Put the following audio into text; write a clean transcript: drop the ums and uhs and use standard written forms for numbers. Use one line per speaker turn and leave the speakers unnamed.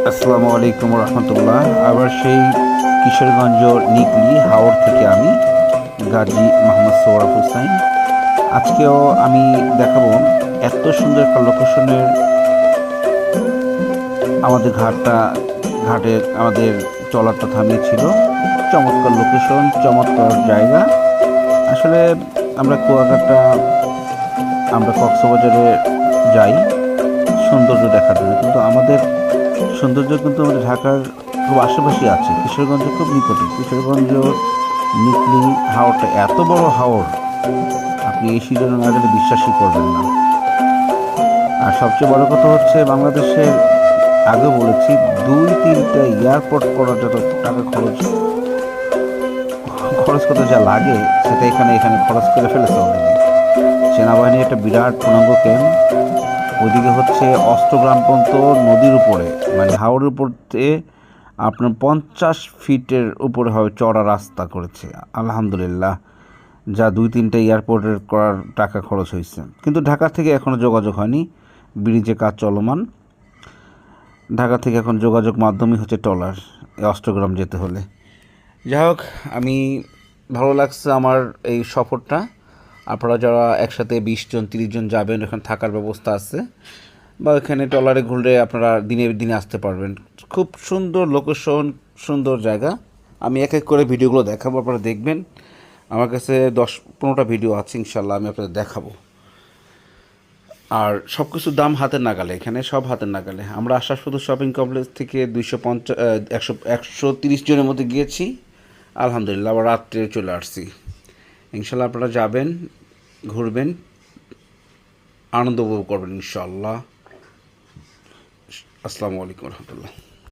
আসসালামু আলাইকুম রহমতুল্লাহ। আবার সেই কিশোরগঞ্জ নিকলি হাওর থেকে আমি গাজী মোহাম্মদ সোহরাব হুসাইন। আজকেও আমি দেখাবো এত সুন্দর একটা লোকেশনের আমাদের ঘাটে আমাদের ট্রলারটা থামিয়েছিল। চমৎকার লোকেশন, চমৎকার জায়গা। আসলে আমরা কক্সবাজারে যাই সৌন্দর্য দেখার জন্য, কিন্তু আমাদের সৌন্দর্য কিন্তু আমাদের ঢাকার খুব আশেপাশে আছে। কিশোরগঞ্জ খুব নিকটে। কিশোরগঞ্জ নিকলি হাওরটা এত বড় হাওর, আপনি এই সিজনে না গেলে বিশ্বাসই করবেন না। আর সবচেয়ে বড় কথা হচ্ছে, বাংলাদেশের আগে বলেছি 2-3টা এয়ারপোর্ট করার যত টাকা খরচ করতে যা লাগে, সেটা এখানে এখানে খরচ করে ফেলেছে অলরেডি। সেনাবাহিনীর একটা বিরাট পূর্ণাঙ্গ ক্যাম্প। ওইদিকে হচ্ছে অষ্টগ্রাম পর্যন্ত নদীর উপরে, মানে হাওরের উপর থেকে আপনার 50 ফিটের উপরে হয় চড়া রাস্তা করেছে আলহামদুলিল্লাহ। যা 2-3টা এয়ারপোর্টের করার টাকা খরচ হয়েছে, কিন্তু ঢাকা থেকে এখনও যোগাযোগ হয়নি। ব্রিজে কাজ চলমান। ঢাকা থেকে এখন যোগাযোগ মাধ্যমই হচ্ছে ট্রলার এই অষ্টগ্রাম যেতে হলে। যাই হোক, আমি ভালো লাগছে আমার এই সফরটা। আপনারা যারা একসাথে 20 জন 30 জন যাবেন, ওখানে থাকার ব্যবস্থা আছে, বা ওখানে ট্রলারে ঘুরলে আপনারা দিনে দিনে আসতে পারবেন। খুব সুন্দর লোকেশন, সুন্দর জায়গা। আমি এক এক করে ভিডিওগুলো দেখাবো, আপনারা দেখবেন। আমার কাছে 10-15টা ভিডিও আছে, ইনশাল্লাহ আমি আপনাদের দেখাবো। আর সব কিছুর দাম হাতের নাগালে, এখানে সব হাতের নাগালে। আমরা আসার শুধু শপিং কমপ্লেক্স থেকে 130 জনের মধ্যে গিয়েছি আলহামদুলিল্লাহ। আবার রাত্রে চলে আসছি। ইনশাল্লাহ আপনারা যাবেন, ঘুরবেন, আনন্দ উপভোগ করবেন ইনশাআল্লাহ। আসসালামু আলাইকুম রহমতুল্লাহ।